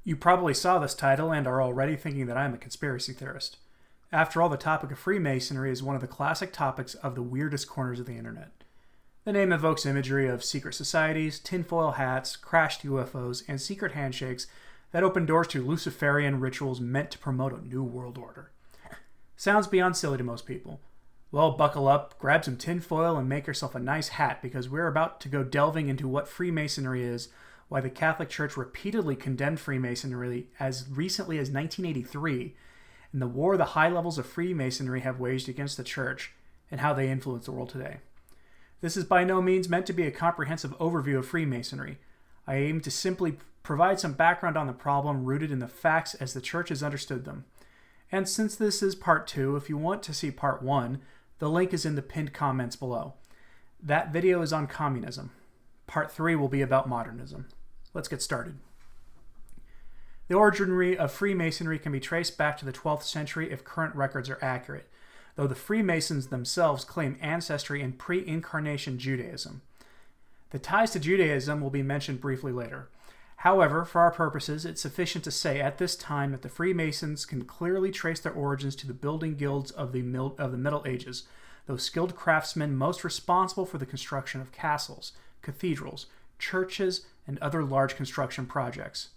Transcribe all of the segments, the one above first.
You probably saw this title and are already thinking that I'm a conspiracy theorist. After all, the topic of Freemasonry is one of the classic topics of the weirdest corners of the internet. The name evokes imagery of secret societies, tinfoil hats, crashed UFOs, and secret handshakes that open doors to Luciferian rituals meant to promote a new world order. Sounds beyond silly to most people. Well, buckle up, grab some tinfoil, and make yourself a nice hat, because we're about to go delving into what Freemasonry is, why the Catholic Church repeatedly condemned Freemasonry as recently as 1983, and the war the high levels of Freemasonry have waged against the Church, and how they influence the world today. This is by no means meant to be a comprehensive overview of Freemasonry. I aim to simply provide some background on the problem rooted in the facts as the Church has understood them. And since this is part 2, if you want to see part 1, the link is in the pinned comments below. That video is on communism. Part 3 will be about modernism. Let's get started. The origin of Freemasonry can be traced back to the 12th century if current records are accurate, though the Freemasons themselves claim ancestry in pre-incarnation Judaism. The ties to Judaism will be mentioned briefly later. However, for our purposes, it's sufficient to say at this time that the Freemasons can clearly trace their origins to the building guilds of the Middle Ages, those skilled craftsmen most responsible for the construction of castles, cathedrals, churches, and other large construction projects.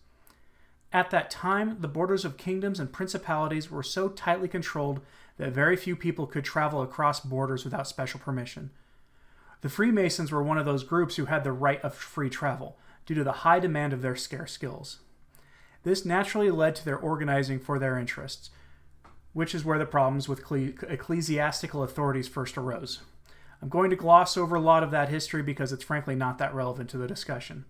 At that time, the borders of kingdoms and principalities were so tightly controlled that very few people could travel across borders without special permission. The Freemasons were one of those groups who had the right of free travel, due to the high demand of their scarce skills. This naturally led to their organizing for their interests, which is where the problems with ecclesiastical authorities first arose. I'm going to gloss over a lot of that history because it's frankly not that relevant to the discussion.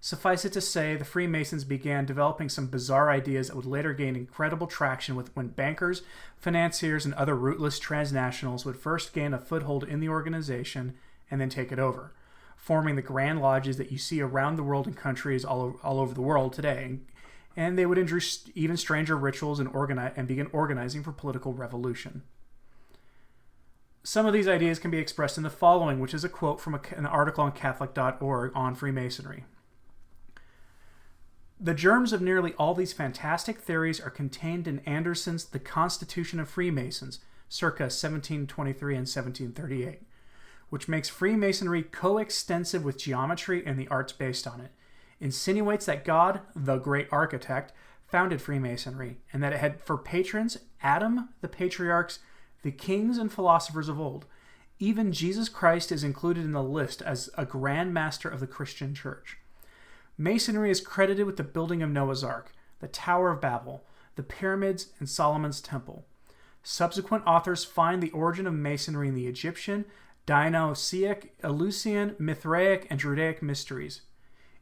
Suffice it to say, the Freemasons began developing some bizarre ideas that would later gain incredible traction when bankers, financiers, and other rootless transnationals would first gain a foothold in the organization and then take it over, forming the grand lodges that you see around the world in countries all over the world today. And they would introduce even stranger rituals and begin organizing for political revolution. Some of these ideas can be expressed in the following, which is a quote from an article on Catholic.org on Freemasonry. The germs of nearly all these fantastic theories are contained in Anderson's The Constitution of Freemasons, circa 1723 and 1738, which makes Freemasonry coextensive with geometry and the arts based on it, insinuates that God, the great architect, founded Freemasonry, and that it had for patrons Adam, the patriarchs, the kings and philosophers of old. Even Jesus Christ is included in the list as a grand master of the Christian church. Masonry is credited with the building of Noah's Ark, the Tower of Babel, the pyramids, and Solomon's Temple. Subsequent authors find the origin of Masonry in the Egyptian, Dionysiac, Eleusinian, Mithraic, and Druidic mysteries.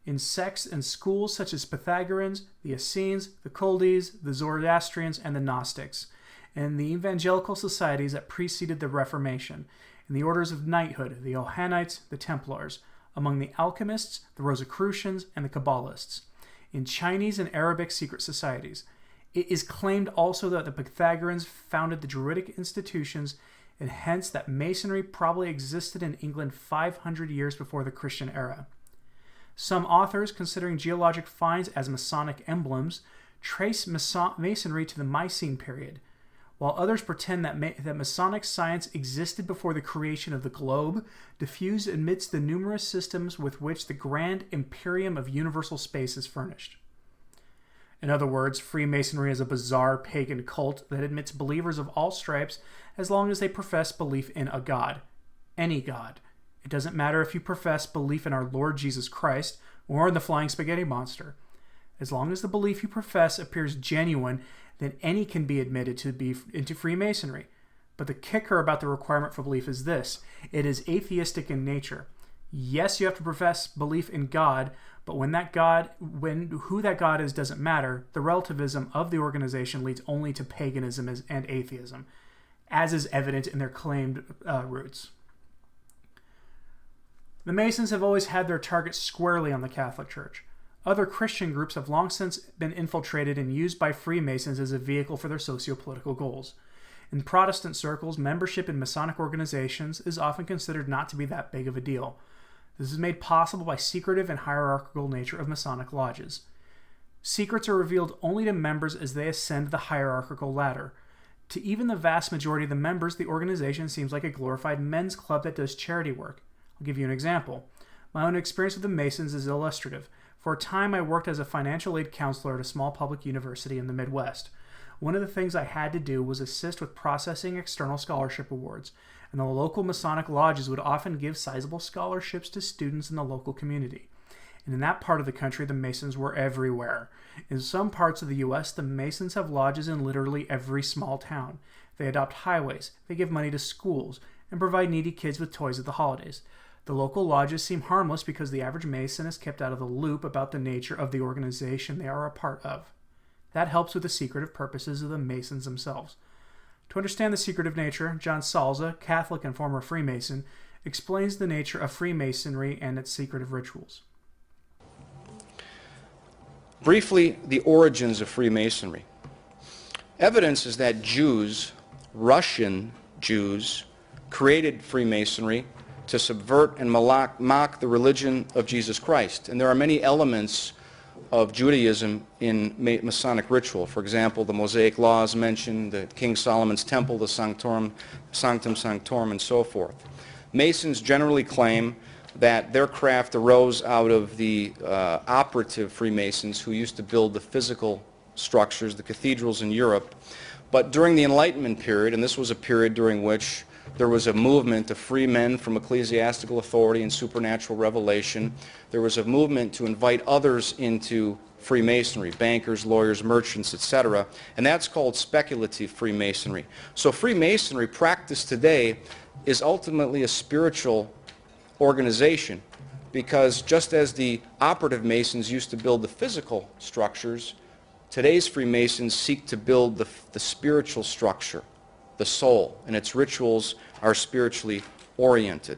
In sects and schools such as Pythagoreans, the Essenes, the Chaldees, the Zoroastrians, and the Gnostics, and the evangelical societies that preceded the Reformation, in the orders of knighthood, the Johannitics, the Templars, among the alchemists, the Rosicrucians, and the Kabbalists, in Chinese and Arabic secret societies. It is claimed also that the Pythagoreans founded the Druidic institutions, and hence that Masonry probably existed in England 500 years before the Christian era. Some authors, considering geologic finds as Masonic emblems, trace Masonry to the Mycenaean period, while others pretend that Masonic science existed before the creation of the globe, diffused amidst the numerous systems with which the grand imperium of universal space is furnished. In other words, Freemasonry is a bizarre pagan cult that admits believers of all stripes as long as they profess belief in a God. Any God. It doesn't matter if you profess belief in our Lord Jesus Christ or in the flying spaghetti monster. As long as the belief you profess appears genuine, then any can be admitted to be into Freemasonry. But the kicker about the requirement for belief is this: it is atheistic in nature. Yes, you have to profess belief in God, but who that God is doesn't matter. The relativism of the organization leads only to paganism and atheism, as is evident in their claimed roots. The Masons have always had their target squarely on the Catholic Church. Other Christian groups have long since been infiltrated and used by Freemasons as a vehicle for their socio-political goals. In Protestant circles, membership in Masonic organizations is often considered not to be that big of a deal. This is made possible by secretive and hierarchical nature of Masonic lodges. Secrets are revealed only to members as they ascend the hierarchical ladder. To even the vast majority of the members, the organization seems like a glorified men's club that does charity work. I'll give you an example. My own experience with the Masons is illustrative. For a time, I worked as a financial aid counselor at a small public university in the Midwest. One of the things I had to do was assist with processing external scholarship awards, and the local Masonic lodges would often give sizable scholarships to students in the local community. And in that part of the country, the Masons were everywhere. In some parts of the U.S., the Masons have lodges in literally every small town. They adopt highways, they give money to schools, and provide needy kids with toys at the holidays. The local lodges seem harmless because the average Mason is kept out of the loop about the nature of the organization they are a part of. That helps with the secretive purposes of the Masons themselves. To understand the secretive nature, John Salza, Catholic and former Freemason, explains the nature of Freemasonry and its secretive rituals. Briefly, the origins of Freemasonry. Evidence is that Jews, Russian Jews, created Freemasonry to subvert and mock the religion of Jesus Christ. And there are many elements of Judaism in Masonic ritual. For example, the Mosaic laws mentioned, the King Solomon's temple, the Sanctum Sanctorum, and so forth. Masons generally claim that their craft arose out of the operative Freemasons who used to build the physical structures, the cathedrals in Europe. But during the Enlightenment period, and this was a period during which there was a movement to free men from ecclesiastical authority and supernatural revelation, there was a movement to invite others into Freemasonry, bankers, lawyers, merchants, etc., and that's called speculative Freemasonry. So Freemasonry practiced today is ultimately a spiritual organization, because just as the operative Masons used to build the physical structures, today's Freemasons seek to build the spiritual structure, the soul, and its rituals are spiritually oriented.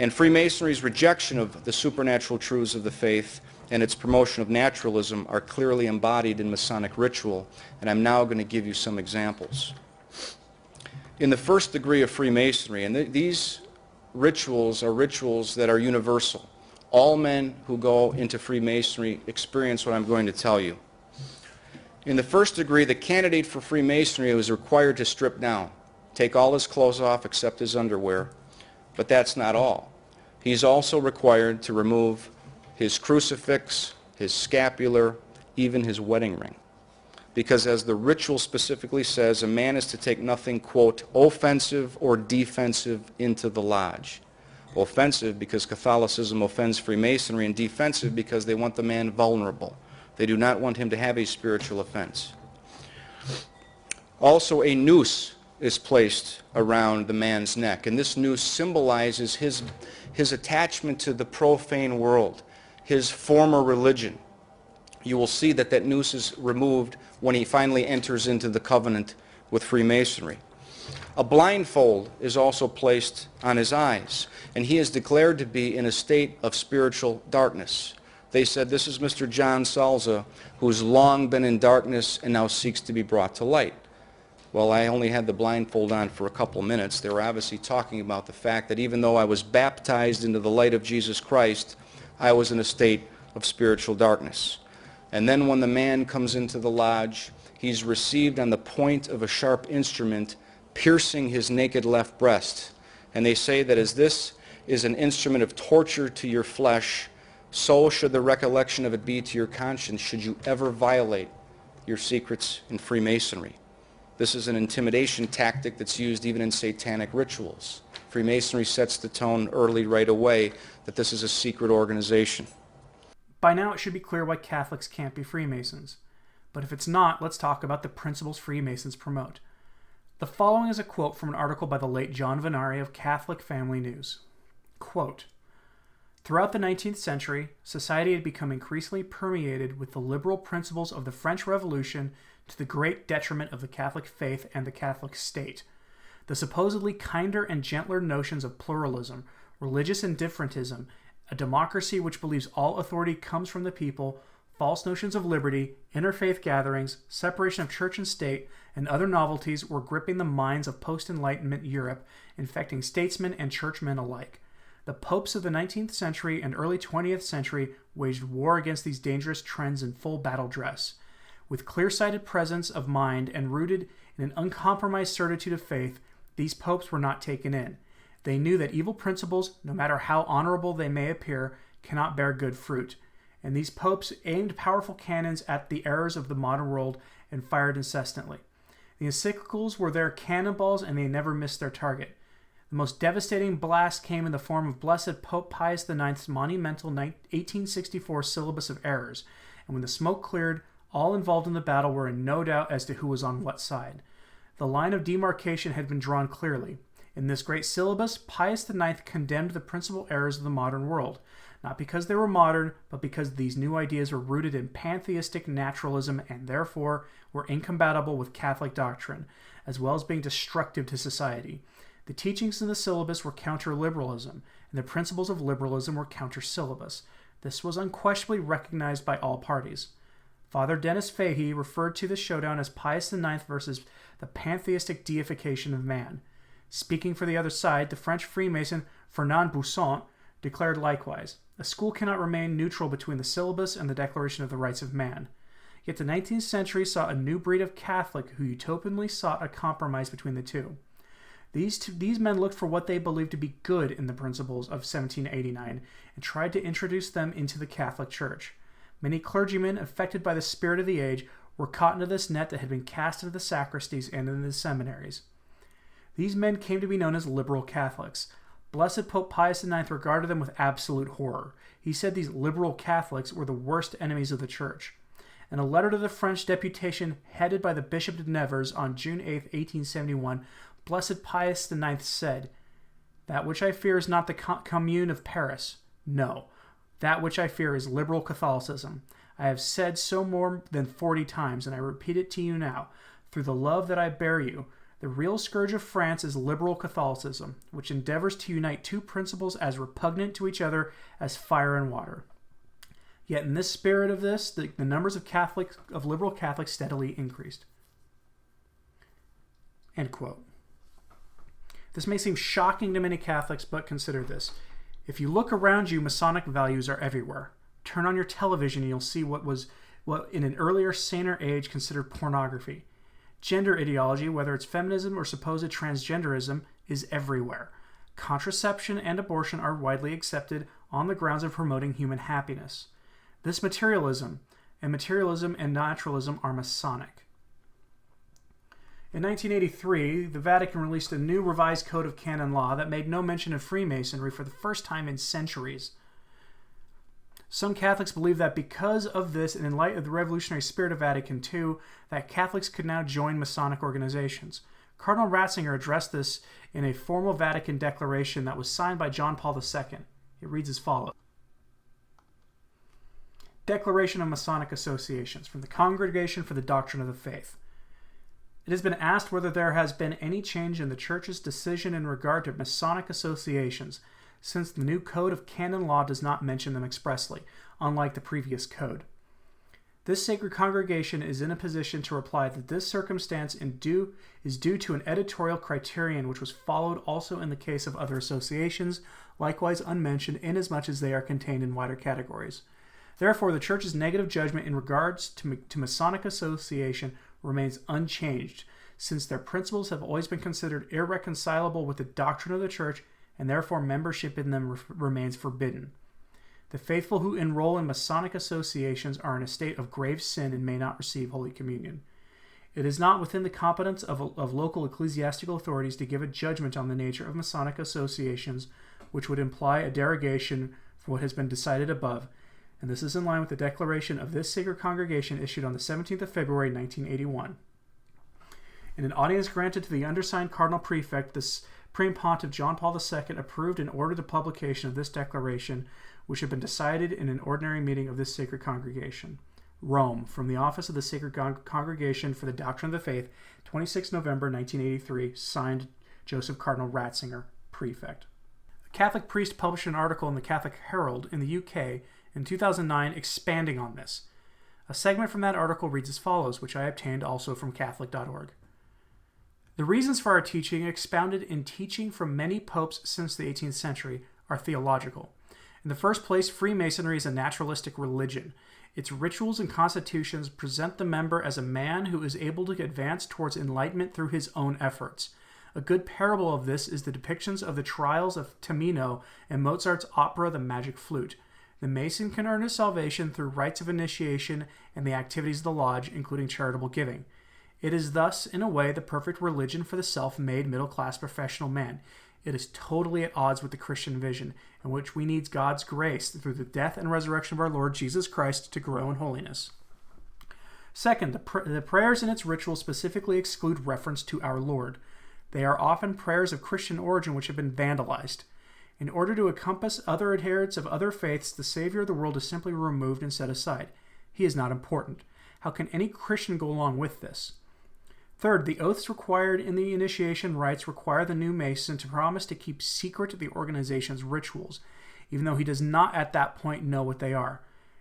And Freemasonry's rejection of the supernatural truths of the faith and its promotion of naturalism are clearly embodied in Masonic ritual, and I'm now going to give you some examples. In the first degree of Freemasonry, and these rituals are rituals that are universal. All men who go into Freemasonry experience what I'm going to tell you. In the first degree, the candidate for Freemasonry was required to strip down, take all his clothes off except his underwear, but that's not all. He's also required to remove his crucifix, his scapular, even his wedding ring. Because as the ritual specifically says, a man is to take nothing, quote, offensive or defensive into the lodge. Offensive because Catholicism offends Freemasonry, and defensive because they want the man vulnerable. They do not want him to have a spiritual offense. Also, a noose is placed around the man's neck, and this noose symbolizes his attachment to the profane world, his former religion. You will see that that noose is removed when he finally enters into the covenant with Freemasonry. A blindfold is also placed on his eyes, and he is declared to be in a state of spiritual darkness. They said, this is Mr. John Salza, who's long been in darkness and now seeks to be brought to light. Well, I only had the blindfold on for a couple minutes. They were obviously talking about the fact that even though I was baptized into the light of Jesus Christ, I was in a state of spiritual darkness. And then when the man comes into the lodge, he's received on the point of a sharp instrument, piercing his naked left breast. And they say that as this is an instrument of torture to your flesh, so should the recollection of it be to your conscience, should you ever violate your secrets in Freemasonry. This is an intimidation tactic that's used even in satanic rituals. Freemasonry sets the tone early right away that this is a secret organization. By now it should be clear why Catholics can't be Freemasons. But if it's not, let's talk about the principles Freemasons promote. The following is a quote from an article by the late John Venari of Catholic Family News. Quote, throughout the 19th century, society had become increasingly permeated with the liberal principles of the French Revolution to the great detriment of the Catholic faith and the Catholic state. The supposedly kinder and gentler notions of pluralism, religious indifferentism, a democracy which believes all authority comes from the people, false notions of liberty, interfaith gatherings, separation of church and state, and other novelties were gripping the minds of post-Enlightenment Europe, infecting statesmen and churchmen alike. The popes of the 19th century and early 20th century waged war against these dangerous trends in full battle dress. With clear-sighted presence of mind and rooted in an uncompromised certitude of faith, these popes were not taken in. They knew that evil principles, no matter how honorable they may appear, cannot bear good fruit. And these popes aimed powerful cannons at the errors of the modern world and fired incessantly. The encyclicals were their cannonballs, and they never missed their target. The most devastating blast came in the form of Blessed Pope Pius IX's monumental 1864 Syllabus of Errors, and when the smoke cleared, all involved in the battle were in no doubt as to who was on what side. The line of demarcation had been drawn clearly. In this great syllabus, Pius IX condemned the principal errors of the modern world, not because they were modern, but because these new ideas were rooted in pantheistic naturalism and therefore were incompatible with Catholic doctrine, as well as being destructive to society. The teachings in the syllabus were counter-liberalism, and the principles of liberalism were counter-syllabus. This was unquestionably recognized by all parties. Father Denis Fahey referred to the showdown as Pius IX versus the pantheistic deification of man. Speaking for the other side, the French Freemason Fernand Buisson declared likewise, "A school cannot remain neutral between the syllabus and the Declaration of the Rights of Man." Yet the 19th century saw a new breed of Catholic who utopianly sought a compromise between the two. These men looked for what they believed to be good in the principles of 1789 and tried to introduce them into the Catholic Church. Many clergymen, affected by the spirit of the age, were caught into this net that had been cast into the sacristies and into the seminaries. These men came to be known as liberal Catholics. Blessed Pope Pius IX regarded them with absolute horror. He said these liberal Catholics were the worst enemies of the Church. In a letter to the French deputation headed by the Bishop de Nevers on June 8, 1871, Blessed Pius IX said, "That which I fear is not the Commune of Paris. No, that which I fear is liberal Catholicism. I have said so more than 40 times, and I repeat it to you now, through the love that I bear you. The real scourge of France is liberal Catholicism, which endeavors to unite two principles as repugnant to each other as fire and water." Yet in this spirit of this, the numbers of liberal Catholics steadily increased. End quote. This may seem shocking to many Catholics, but consider this. If you look around you, Masonic values are everywhere. Turn on your television and you'll see what in an earlier, saner age considered pornography. Gender ideology, whether it's feminism or supposed transgenderism, is everywhere. Contraception and abortion are widely accepted on the grounds of promoting human happiness. This materialism and naturalism are Masonic. In 1983, the Vatican released a new revised code of canon law that made no mention of Freemasonry for the first time in centuries. Some Catholics believe that because of this, and in light of the revolutionary spirit of Vatican II, that Catholics could now join Masonic organizations. Cardinal Ratzinger addressed this in a formal Vatican Declaration that was signed by John Paul II. It reads as follows. Declaration of Masonic Associations from the Congregation for the Doctrine of the Faith. It has been asked whether there has been any change in the Church's decision in regard to Masonic associations, since the new Code of Canon Law does not mention them expressly, unlike the previous code. This sacred congregation is in a position to reply that this circumstance is due to an editorial criterion which was followed also in the case of other associations, likewise unmentioned inasmuch as they are contained in wider categories. Therefore, the Church's negative judgment in regards to Masonic association remains unchanged, since their principles have always been considered irreconcilable with the doctrine of the Church, and therefore membership in them remains forbidden. The faithful who enroll in Masonic associations are in a state of grave sin and may not receive Holy Communion. It is not within the competence of local ecclesiastical authorities to give a judgment on the nature of Masonic associations, which would imply a derogation from what has been decided above, and this is in line with the declaration of this sacred congregation issued on the 17th of February, 1981. In an audience granted to the undersigned Cardinal Prefect, the Supreme Pontiff John Paul II approved and ordered the publication of this declaration, which had been decided in an ordinary meeting of this sacred congregation. Rome, from the Office of the Sacred Congregation for the Doctrine of the Faith, 26 November 1983, signed Joseph Cardinal Ratzinger, Prefect. A Catholic priest published an article in the Catholic Herald in the UK in 2009 expanding on this. A segment from that article reads as follows, which I obtained also from Catholic.org. The reasons for our teaching, expounded in teaching from many popes since the 18th century, are theological. In the first place, Freemasonry is a naturalistic religion. Its rituals and constitutions present the member as a man who is able to advance towards enlightenment through his own efforts. A good parable of this is the depictions of the trials of Tamino in Mozart's opera The Magic Flute. The Mason can earn his salvation through rites of initiation and the activities of the lodge, including charitable giving. It is thus, in a way, the perfect religion for the self-made middle-class professional man. It is totally at odds with the Christian vision, in which we need God's grace through the death and resurrection of our Lord Jesus Christ to grow in holiness. Second, the prayers in its ritual specifically exclude reference to our Lord. They are often prayers of Christian origin which have been vandalized. In order to encompass other adherents of other faiths, the Savior of the world is simply removed and set aside. He is not important. How can any Christian go along with this? Third, the oaths required in the initiation rites require the new Mason to promise to keep secret the organization's rituals, even though he does not at that point know what they are.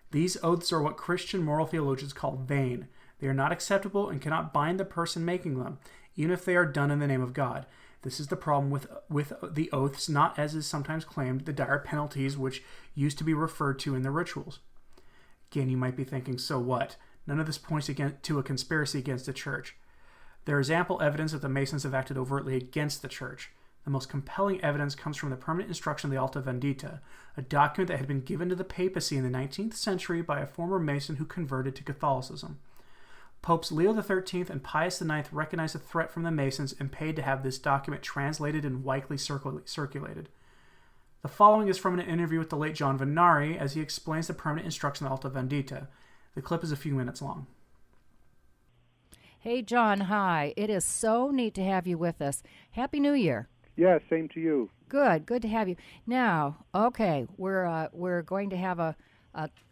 These oaths are what Christian moral theologians call vain. They are not acceptable and cannot bind the person making them, even if they are done in the name of God. This is the problem with the oaths, not, as is sometimes claimed, the dire penalties which used to be referred to in the rituals. Again, you might be thinking, so what? None of this points to a conspiracy against the church. There is ample evidence that the Masons have acted overtly against the church. The most compelling evidence comes from the permanent instruction of the Alta Vendita, a document that had been given to the papacy in the 19th century by a former Mason who converted to Catholicism. Popes Leo XIII and Pius IX recognized a threat from the Masons and paid to have this document translated and widely circulated. The following is from an interview with the late John Vennari as he explains the permanent instruction of the Alta Vendita. The clip is a few minutes long. Hey, John, hi. It is so neat to have you with us. Happy New Year. Yeah, same to you. Good to have you. Now, okay, we're going to have a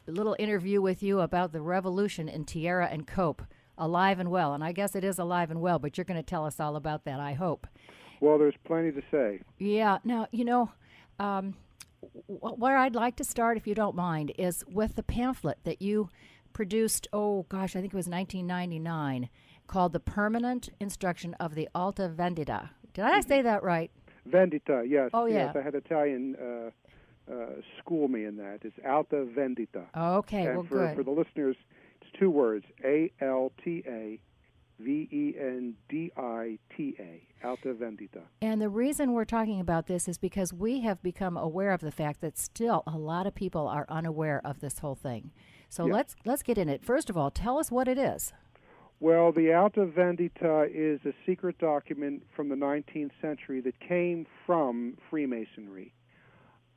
little interview with you about the revolution in Tierra and Cope, alive and well. And I guess it is alive and well, but you're going to tell us all about that, I hope. Well, there's plenty to say. Yeah. Now, where I'd like to start, if you don't mind, is with the pamphlet that you produced, I think it was 1999, called The Permanent Instruction of the Alta Vendita. Did I say that right? Vendita, yes. Oh, yeah. Yes, I had Italian school me in that. It's Alta Vendita. Okay, and well, for good. the listeners, it's two words, ALTA Vendita, Alta Vendita. And the reason we're talking about this is because we have become aware of the fact that still a lot of people are unaware of this whole thing. So let's get in it. First of all, tell us what it is. Well, the Alta Vendita is a secret document from the 19th century that came from Freemasonry.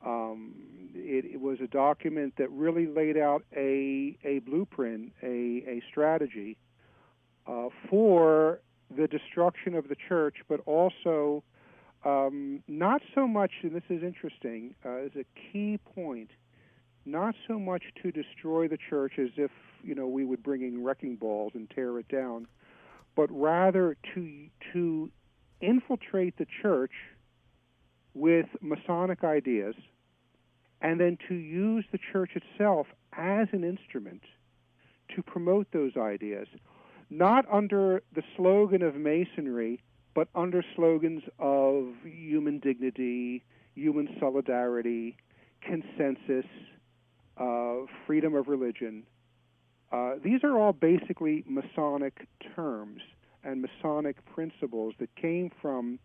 It was a document that really laid out a blueprint, a strategy for the destruction of the church, but also not so much, and this is interesting, is a key point, not so much to destroy the church as if, we would bring in wrecking balls and tear it down, but rather to infiltrate the church with Masonic ideas and then to use the church itself as an instrument to promote those ideas, not under the slogan of Masonry, but under slogans of human dignity, human solidarity, consensus, freedom of religion. These are all basically Masonic terms and Masonic principles that came from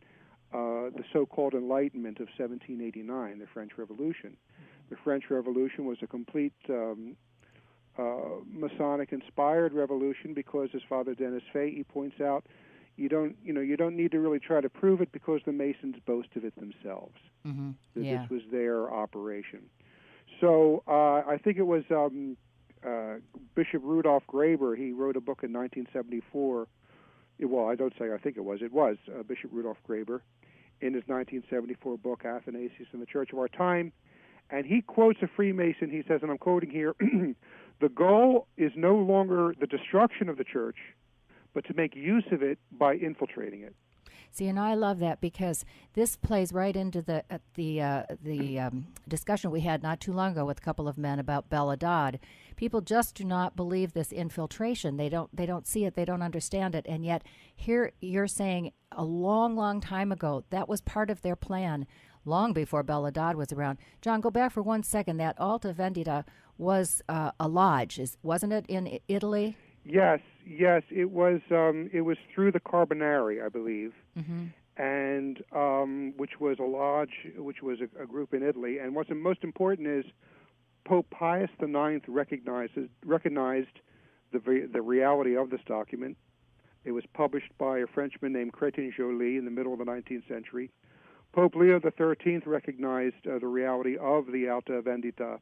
the so-called Enlightenment of 1789, the French Revolution. The French Revolution was a complete Masonic-inspired revolution because, as Father Denis Fahey points out, you don't need to really try to prove it because the Masons boast of it themselves. Mm-hmm. That Yeah. this was their operation. So I think it was Bishop Rudolf Graber. He wrote a book in 1974. It was Bishop Rudolf Graber in his 1974 book, Athanasius and the Church of Our Time. And he quotes a Freemason. He says, and I'm quoting here, the goal is no longer the destruction of the church, but to make use of it by infiltrating it. See, and I love that because this plays right into the discussion we had not too long ago with a couple of men about Belladad. People just do not believe this infiltration. They don't see it. They don't understand it. And yet here you're saying a long, long time ago that was part of their plan. long before Belladad was around. John, go back for 1 second. That Alta Vendita was a lodge, wasn't it, in Italy? Yes, it was. It was through the Carbonari, I believe, and which was a lodge, which was a group in Italy. And what's most important is Pope Pius IX recognized the reality of this document. It was published by a Frenchman named Crétin Joly in the middle of the 19th century. Pope Leo XIII recognized the reality of the Alta Vendita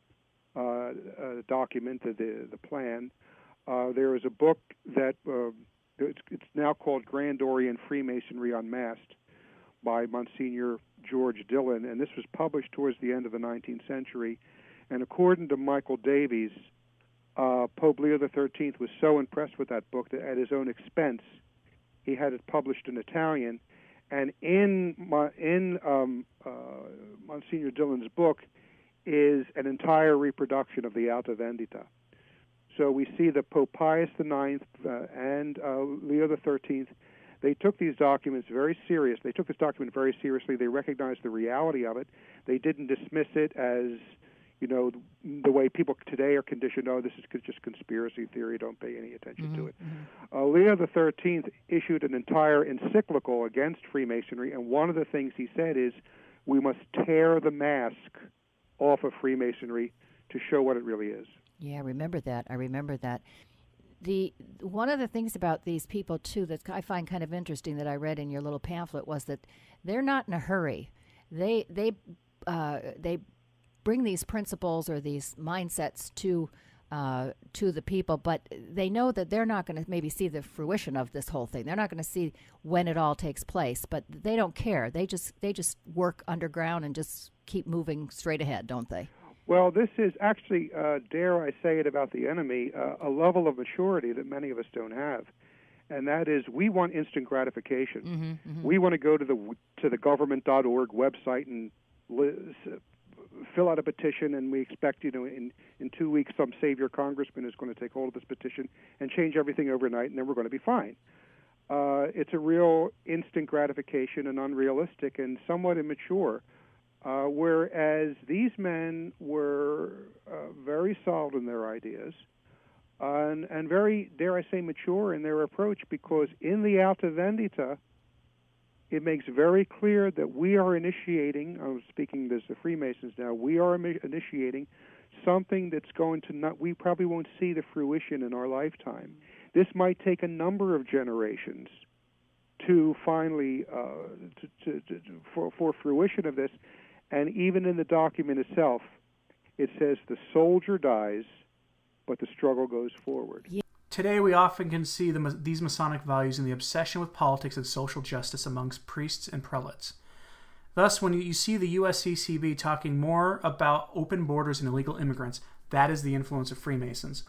document, the plan. There is a book that it's now called Grand Orient Freemasonry Unmasked by Monsignor George Dillon, and this was published towards the end of the 19th century. And according to Michael Davies, Pope Leo XIII was so impressed with that book that at his own expense, he had it published in Italian. And in Monsignor Dillon's book is an entire reproduction of the Alta Vendita. So we see that Pope Pius IX and Leo XIII, they took these documents very serious. They took this document very seriously. They recognized the reality of it. They didn't dismiss it as, the way people today are conditioned, this is just conspiracy theory, don't pay any attention to it. Leo XIII issued an entire encyclical against Freemasonry, and one of the things he said is, we must tear the mask off of Freemasonry to show what it really is. Yeah, I remember that. One of the things about these people, too, that I find kind of interesting that I read in your little pamphlet was that they're not in a hurry. They bring these principles or these mindsets to the people, but they know that they're not going to maybe see the fruition of this whole thing. They're not going to see when it all takes place, but they don't care. They just work underground and just keep moving straight ahead, don't they? Well, this is actually, dare I say it about the enemy, a level of maturity that many of us don't have, and that is we want instant gratification. We want to go to the government.org website and fill out a petition, and we expect, in 2 weeks some savior congressman is going to take hold of this petition and change everything overnight, and then we're going to be fine. It's a real instant gratification and unrealistic and somewhat immature. Whereas these men were very solid in their ideas and very, dare I say, mature in their approach, because in the Alta Vendita, it makes very clear that we are initiating, I'm speaking as the Freemasons now, we are initiating something that's going to we probably won't see the fruition in our lifetime. This might take a number of generations to finally, for fruition of this. And even in the document itself, it says the soldier dies, but the struggle goes forward. Today, we often can see these Masonic values in the obsession with politics and social justice amongst priests and prelates. Thus, when you see the USCCB talking more about open borders and illegal immigrants, that is the influence of Freemasons.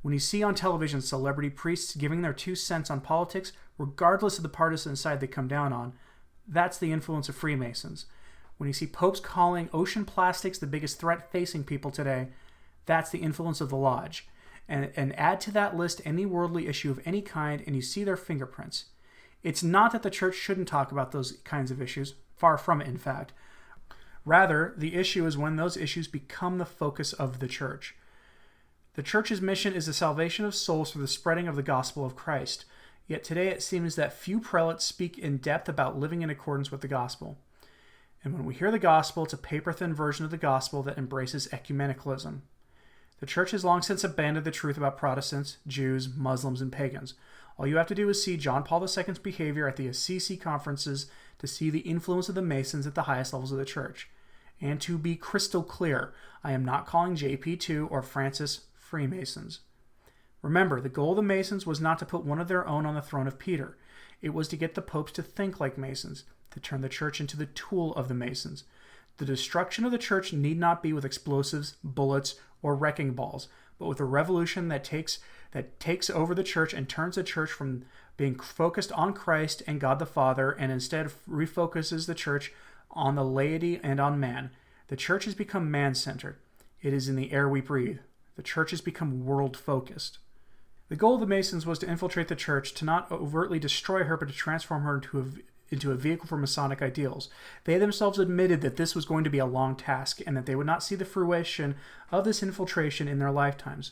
When you see on television celebrity priests giving their 2 cents on politics, regardless of the partisan side they come down on, that's the influence of Freemasons. When you see popes calling ocean plastics the biggest threat facing people today, that's the influence of the Lodge. And add to that list any worldly issue of any kind, and you see their fingerprints. It's not that the church shouldn't talk about those kinds of issues, far from it, in fact. Rather, the issue is when those issues become the focus of the church. The church's mission is the salvation of souls through the spreading of the gospel of Christ. Yet today it seems that few prelates speak in depth about living in accordance with the gospel. And when we hear the gospel, it's a paper-thin version of the gospel that embraces ecumenicalism. The church has long since abandoned the truth about Protestants, Jews, Muslims, and pagans. All you have to do is see John Paul II's behavior at the Assisi conferences to see the influence of the Masons at the highest levels of the church. And to be crystal clear, I am not calling JP2 or Francis Freemasons. Remember, the goal of the Masons was not to put one of their own on the throne of Peter. It was to get the popes to think like Masons, to turn the church into the tool of the Masons. The destruction of the church need not be with explosives, bullets, or wrecking balls, but with a revolution that takes over the church and turns the church from being focused on Christ and God the Father, and instead refocuses the church on the laity and on man. The church has become man-centered. It is in the air we breathe. The church has become world-focused. The goal of the Masons was to infiltrate the church, to not overtly destroy her, but to transform her into a vehicle for Masonic ideals. They themselves admitted that this was going to be a long task and that they would not see the fruition of this infiltration in their lifetimes.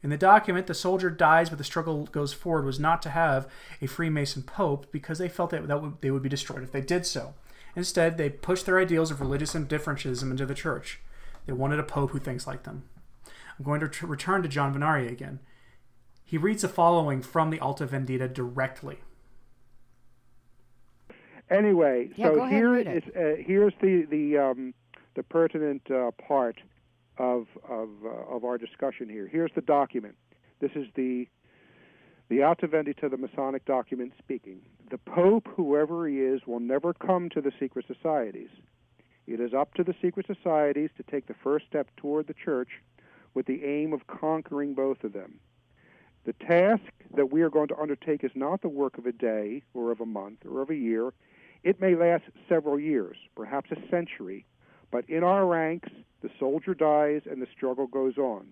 In the document, the soldier dies but the struggle goes forward was not to have a Freemason pope because they felt that they would be destroyed if they did so. Instead, they pushed their ideals of religious indifferentism into the church. They wanted a pope who thinks like them. I'm going to return to John Venari again. He reads the following from the Alta Vendita directly. Anyway, Yeah, so go ahead and read is here's the pertinent part of our discussion here. Here's the document. This is the Alta Vendita, the Masonic document speaking. The Pope, whoever he is, will never come to the secret societies. It is up to the secret societies to take the first step toward the church with the aim of conquering both of them. The task that we are going to undertake is not the work of a day or of a month or of a year. It may last several years, perhaps a century, but in our ranks, the soldier dies and the struggle goes on.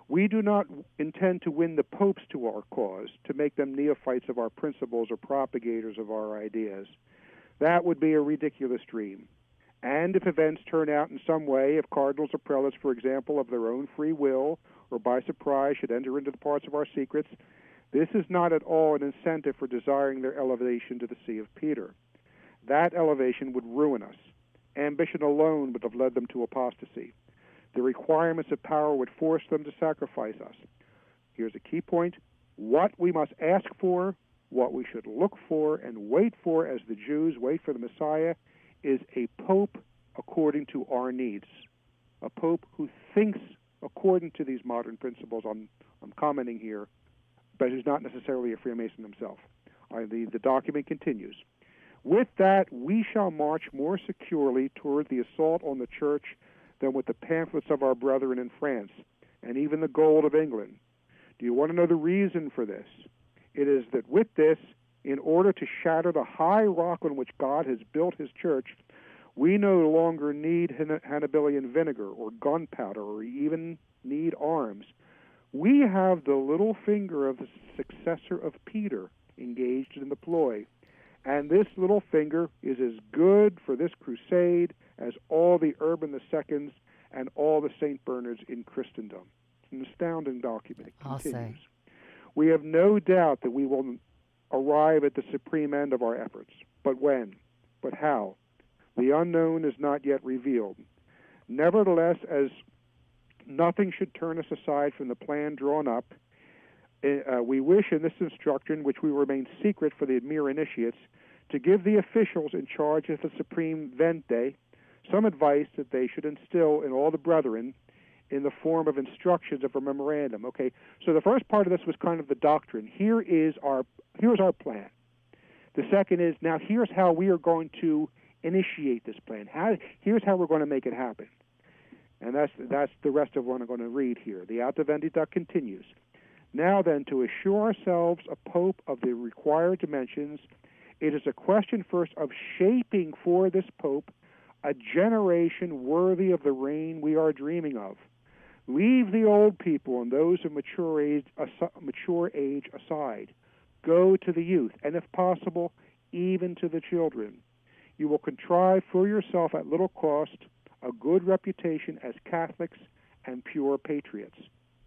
We do not intend to win the popes to our cause, to make them neophytes of our principles or propagators of our ideas. That would be a ridiculous dream. And if events turn out in some way, if cardinals or prelates, for example, of their own free will or by surprise should enter into the parts of our secrets, this is not at all an incentive for desiring their elevation to the See of Peter. That elevation would ruin us. Ambition alone would have led them to apostasy. The requirements of power would force them to sacrifice us. Here's a key point. What we must ask for, what we should look for and wait for as the Jews wait for the Messiah, is a pope according to our needs. A pope who thinks according to these modern principles I'm commenting here, but who's not necessarily a Freemason himself. The document continues. With that, we shall march more securely toward the assault on the church than with the pamphlets of our brethren in France, and even the gold of England. Do you want to know the reason for this? It is that with this, in order to shatter the high rock on which God has built his church, we no longer need Hannibalian vinegar or gunpowder or even need arms. We have the little finger of the successor of Peter engaged in the ploy. And this little finger is as good for this crusade as all the Urban IIs and all the St. Bernards in Christendom. It's an astounding document. It continues. We have no doubt that we will arrive at the supreme end of our efforts. But when? But how? The unknown is not yet revealed. Nevertheless, as nothing should turn us aside from the plan drawn up, we wish in this instruction, which we remain secret for the mere initiates, to give the officials in charge of the Supreme Vente some advice that they should instill in all the brethren in the form of instructions of a memorandum. Okay, so the first part of this was kind of the doctrine. Here's our plan. The second is, now here's how we are going to initiate this plan. Here's how we're going to make it happen. And that's the rest of what I'm going to read here. The Alta Vendita continues. Now then, to assure ourselves a pope of the required dimensions, it is a question first of shaping for this pope a generation worthy of the reign we are dreaming of. Leave the old people and those of mature age aside. Go to the youth, and if possible, even to the children. You will contrive for yourself at little cost a good reputation as Catholics and pure patriots.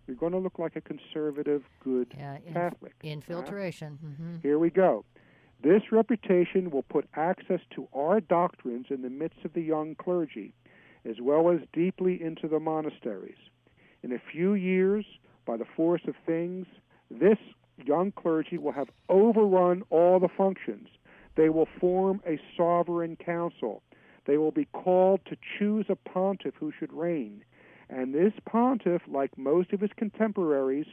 You're going to look like a conservative, good Catholic. Infiltration. Mm-hmm. Here we go. This reputation will put access to our doctrines in the midst of the young clergy, as well as deeply into the monasteries. In a few years, by the force of things, this young clergy will have overrun all the functions. They will form a sovereign council. They will be called to choose a pontiff who should reign. And this pontiff, like most of his contemporaries,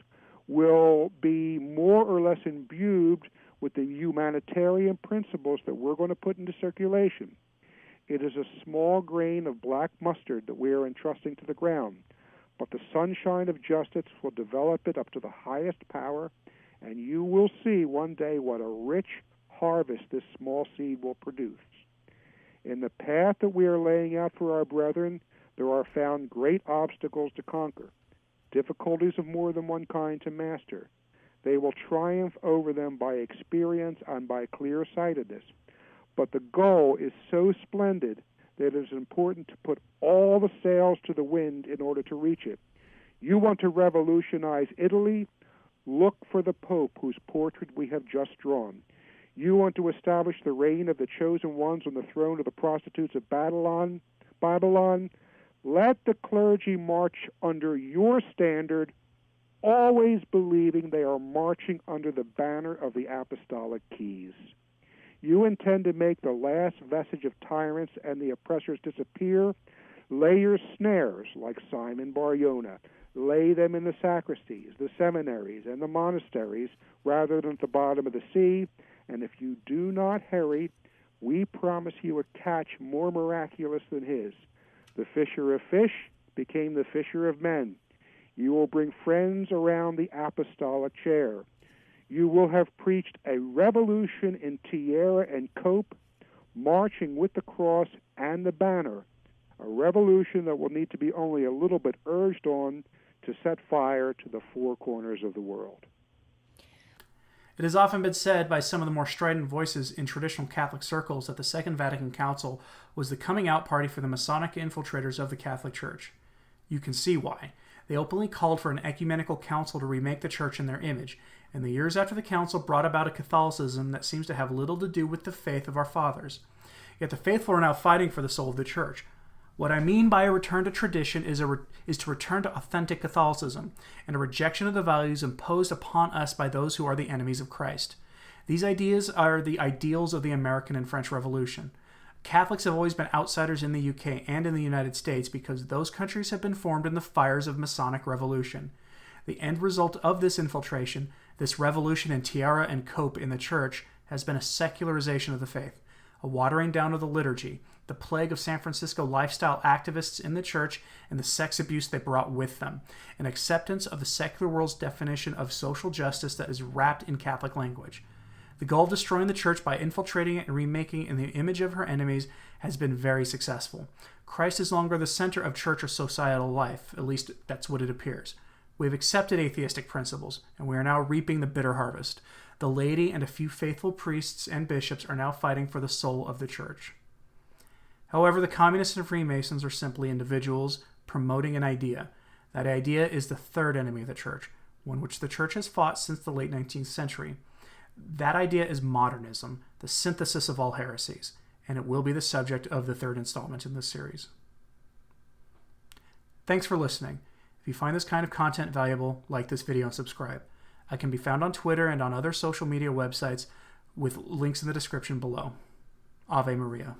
will be more or less imbued with the humanitarian principles that we're going to put into circulation. It is a small grain of black mustard that we are entrusting to the ground, but the sunshine of justice will develop it up to the highest power, and you will see one day what a rich harvest this small seed will produce. In the path that we are laying out for our brethren, there are found great obstacles to conquer, difficulties of more than one kind to master. They will triumph over them by experience and by clear-sightedness. but the goal is so splendid that it is important to put all the sails to the wind in order to reach it. You want to revolutionize Italy? Look for the Pope whose portrait we have just drawn. You want to establish the reign of the chosen ones on the throne of the prostitutes of Babylon? Let the clergy march under your standard, always believing they are marching under the banner of the apostolic keys. You intend to make the last vestige of tyrants and the oppressors disappear? Lay your snares like Simon Bar-Yona. Lay them in the sacristies, the seminaries, and the monasteries rather than at the bottom of the sea. And if you do not hurry, we promise you a catch more miraculous than his. The fisher of fish became the fisher of men. You will bring friends around the apostolic chair. You will have preached a revolution in tiara and cope, marching with the cross and the banner, a revolution that will need to be only a little bit urged on to set fire to the four corners of the world. It has often been said by some of the more strident voices in traditional Catholic circles that the Second Vatican Council was the coming out party for the Masonic infiltrators of the Catholic Church. You can see why. They openly called for an ecumenical council to remake the Church in their image, and the years after the council brought about a Catholicism that seems to have little to do with the faith of our fathers. Yet the faithful are now fighting for the soul of the Church. What I mean by a return to tradition is to return to authentic Catholicism and a rejection of the values imposed upon us by those who are the enemies of Christ. These ideas are the ideals of the American and French Revolution. Catholics have always been outsiders in the UK and in the United States because those countries have been formed in the fires of Masonic revolution. The end result of this infiltration, this revolution in tiara and cope in the Church, has been a secularization of the faith, a watering down of the liturgy, the plague of San Francisco lifestyle activists in the Church, and the sex abuse they brought with them, an acceptance of the secular world's definition of social justice that is wrapped in Catholic language. The goal of destroying the Church by infiltrating it and remaking it in the image of her enemies has been very successful. Christ is no longer the center of church or societal life, at least that's what it appears. We have accepted atheistic principles, and we are now reaping the bitter harvest. The laity and a few faithful priests and bishops are now fighting for the soul of the Church. However, the Communists and Freemasons are simply individuals promoting an idea. That idea is the third enemy of the Church, one which the Church has fought since the late 19th century. That idea is modernism, the synthesis of all heresies, and it will be the subject of the third installment in this series. Thanks for listening. If you find this kind of content valuable, like this video and subscribe. I can be found on Twitter and on other social media websites with links in the description below. Ave Maria.